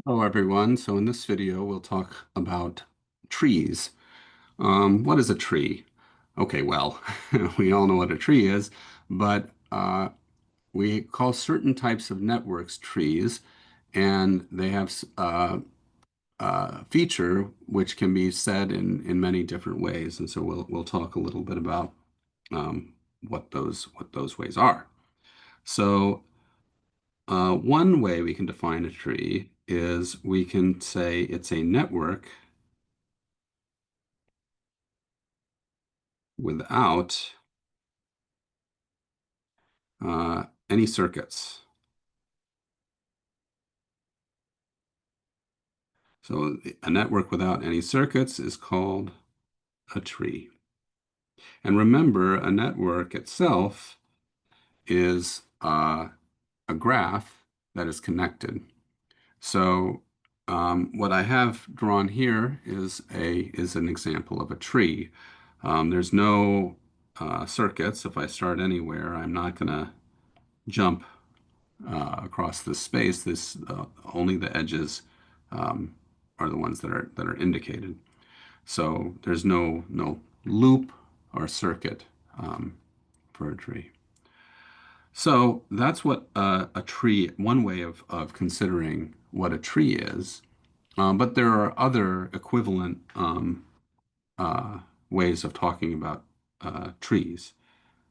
Hello everyone. So in this video, we'll talk about trees. What is a tree? Okay, well, we all know what a tree is, but we call certain types of networks trees, and they have feature which can be said in many different ways. And so we'll talk a little bit about um, what those ways are. So one way we can define a tree is we can say it's a network without any circuits. So a network without any circuits is called a tree. And remember, a network itself is a graph that is connected. So what I have drawn here is an example of a tree. There's no circuits. If I start anywhere, I'm not going to jump across this space. This only the edges um, are the ones that are indicated. So there's no loop or circuit for a tree. So that's what a tree, one way of considering what a tree is. But there are other equivalent uh, ways of talking about trees.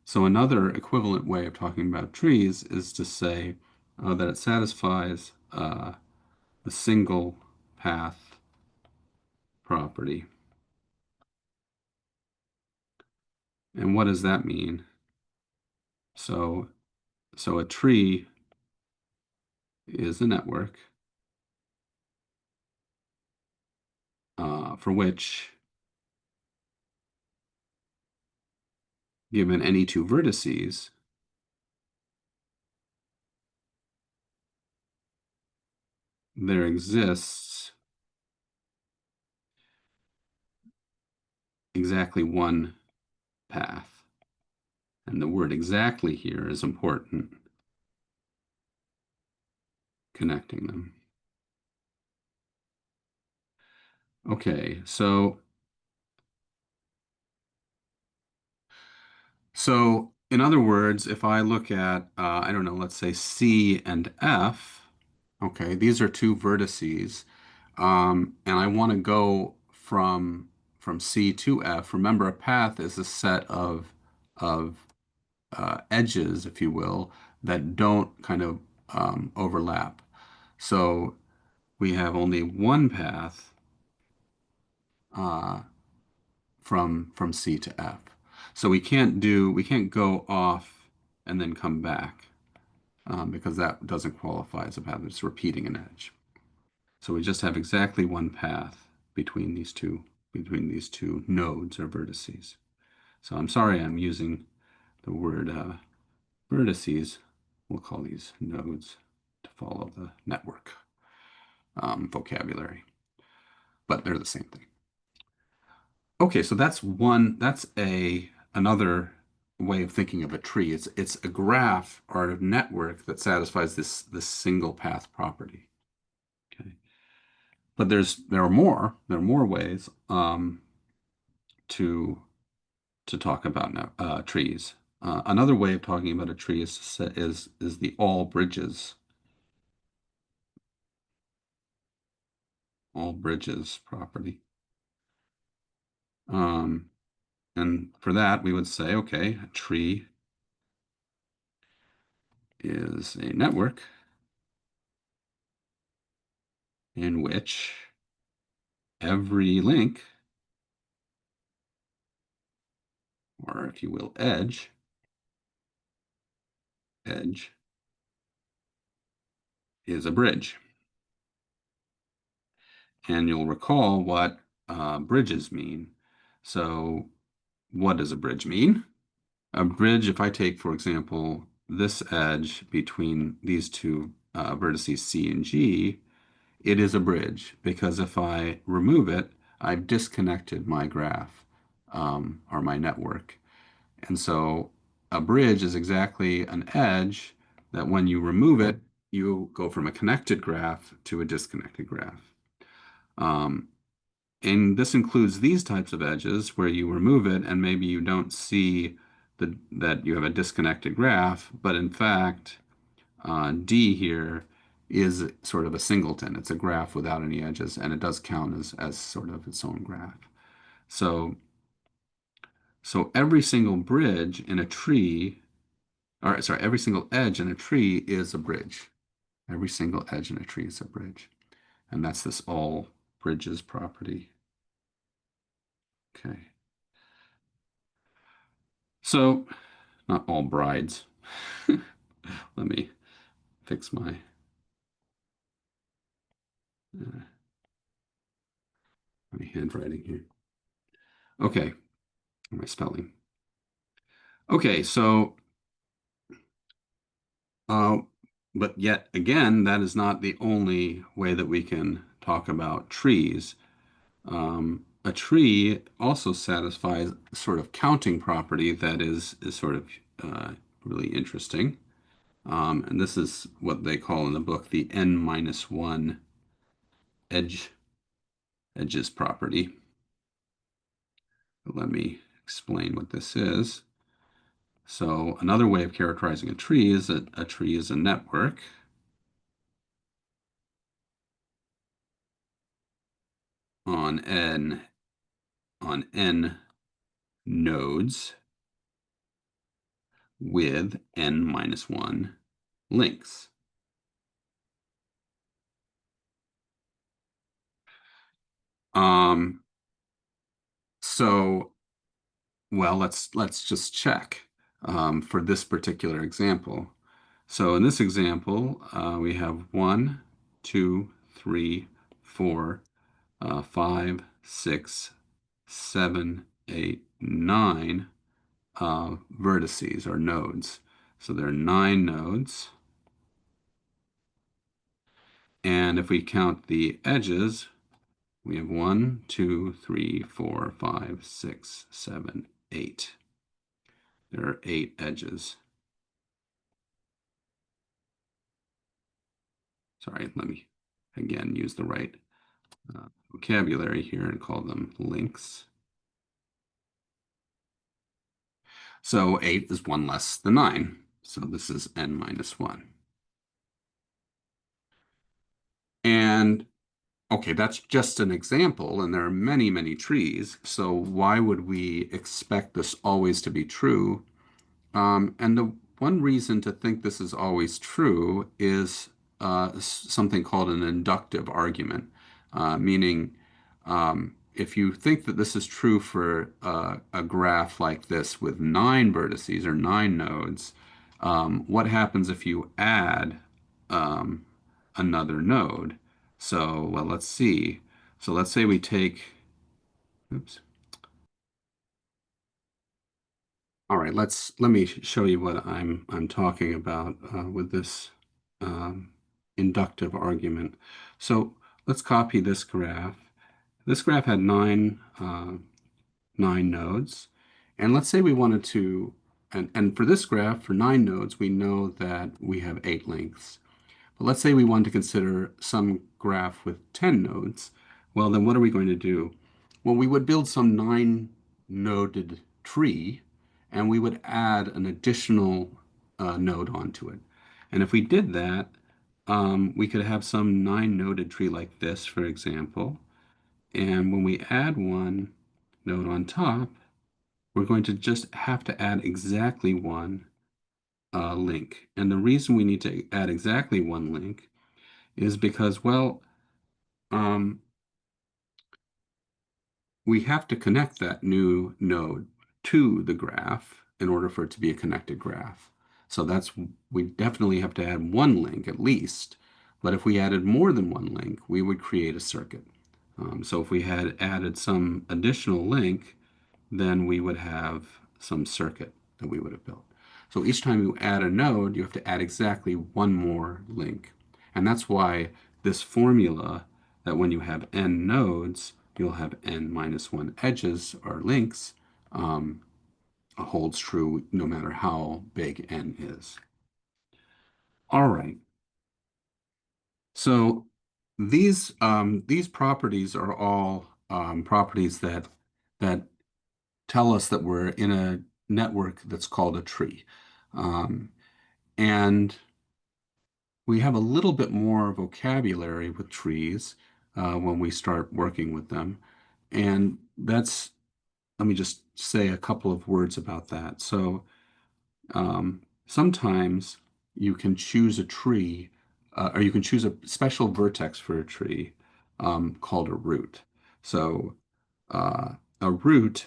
So another equivalent way of talking about trees is to say that it satisfies a single path property. And what does that mean? So, so a tree is a network for which, given any two vertices, there exists exactly one path. And the word exactly here is important, connecting them. Okay, so in other words, if I look at, I don't know, let's say C and F, okay, these are two vertices, and I want to go from C to F. Remember, a path is a set of edges, if you will, that don't kind of overlap. So we have only one path uh, from C to F. So we can't go off and then come back because that doesn't qualify as a path. It's repeating an edge. So we just have exactly one path between these two nodes or vertices. So I'm sorry I'm using the word vertices. We'll call these nodes to follow the network vocabulary, but they're the same thing. Okay, so that's another way of thinking of a tree. It's a graph or a network that satisfies this single path property. Okay. But there are more ways to talk about trees. Another way of talking about a tree is the all bridges property. Um, and for that, we would say, okay, a tree is a network in which every link, or if you will, edge is a bridge. And you'll recall what bridges mean. So what does a bridge mean? A bridge, if I take, for example, this edge between these two vertices C and G, it is a bridge because if I remove it, I've disconnected my graph or my network. And so a bridge is exactly an edge that when you remove it, you go from a connected graph to a disconnected graph. Um, and this includes these types of edges where you remove it and maybe you don't see that you have a disconnected graph, but in fact, D here is sort of a singleton. It's a graph without any edges, and it does count as sort of its own graph. So, so every single bridge in a tree, or sorry, every single edge in a tree is a bridge. Every single edge in a tree is a bridge. And that's this all bridges property. Okay. So, not all brides. Let me fix uh, my handwriting here. Okay, my spelling. Okay, so, uh, but yet again, that is not the only way that we can talk about trees. A tree also satisfies a sort of counting property that is sort of really interesting. And this is what they call in the book the n minus one edges property. But let me explain what this is. So another way of characterizing a tree is that a tree is a network on n nodes with n minus one links. Um, so well, let's just check for this particular example. So in this example, we have 1, 2, 3, 4, 5, 6, 7, 8, 9 vertices or nodes. So there are 9 nodes. And if we count the edges, we have 1, 2, 3, 4, 5, 6, 7, 8. There are 8 edges. Sorry, let me again use the right vocabulary here and call them links. So 8 is 1 less than 9. So this is n minus 1. And okay, that's just an example, and there are many, many trees. So why would we expect this always to be true? And the one reason to think this is always true is something called an inductive argument, meaning if you think that this is true for a graph like this with 9 vertices or 9 nodes, what happens if you add um, another node? So, well, let's see. So let's say we take, oops. All right, let me show you what I'm talking about with this um, inductive argument. So let's copy this graph. This graph had nine nodes, and let's say we wanted to, and for this graph, for 9 nodes, we know that we have 8 links. But let's say we want to consider some graph with 10 nodes. Well, then what are we going to do? Well, we would build some 9-noded tree, and we would add an additional node onto it. And if we did that, we could have some 9-noded tree like this, for example. And when we add one node on top, we're going to just have to add exactly one link. And the reason we need to add exactly one link is because, well, um, we have to connect that new node to the graph in order for it to be a connected graph. So we definitely have to add one link at least. But if we added more than one link, we would create a circuit. So if we had added some additional link, then we would have some circuit that we would have built. So each time you add a node, you have to add exactly one more link. And that's why this formula that when you have n nodes, you'll have n minus 1 edges or links holds true no matter how big n is. All right. So these properties are all properties that tell us that we're in a network that's called a tree. Um, and we have a little bit more vocabulary with trees when we start working with them. And let me just say a couple of words about that. So sometimes you can choose a tree, or you can choose a special vertex for a tree called a root. So a root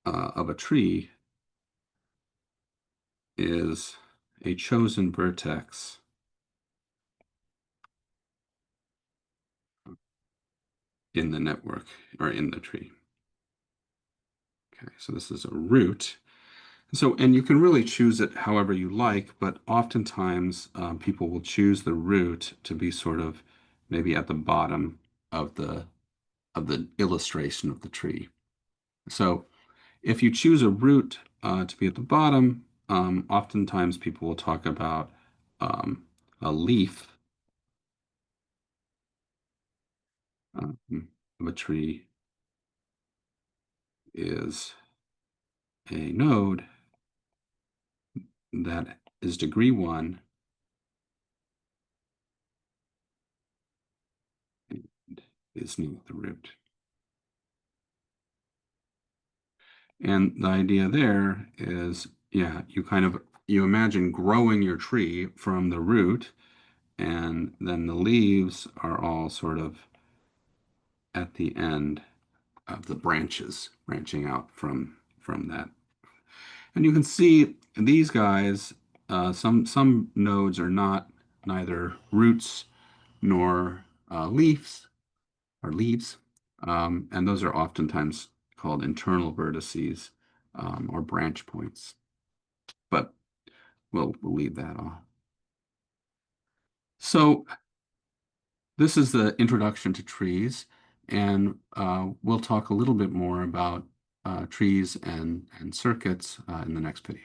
of a tree is a chosen vertex in the network or in the tree. Okay, so this is a root. So, and you can really choose it however you like, but oftentimes people will choose the root to be sort of maybe at the bottom of the illustration of the tree. So, if you choose a root to be at the bottom, oftentimes people will talk about a leaf um, of a tree is a node that is degree one and is not the root. And the idea there is, yeah, you imagine growing your tree from the root, and then the leaves are all sort of at the end of the branches branching out from that. And you can see these guys, some nodes are not neither roots nor leaves or leaves, and those are oftentimes called internal vertices or branch points. But we'll leave that off. So this is the introduction to trees, and we'll talk a little bit more about trees and circuits in the next video.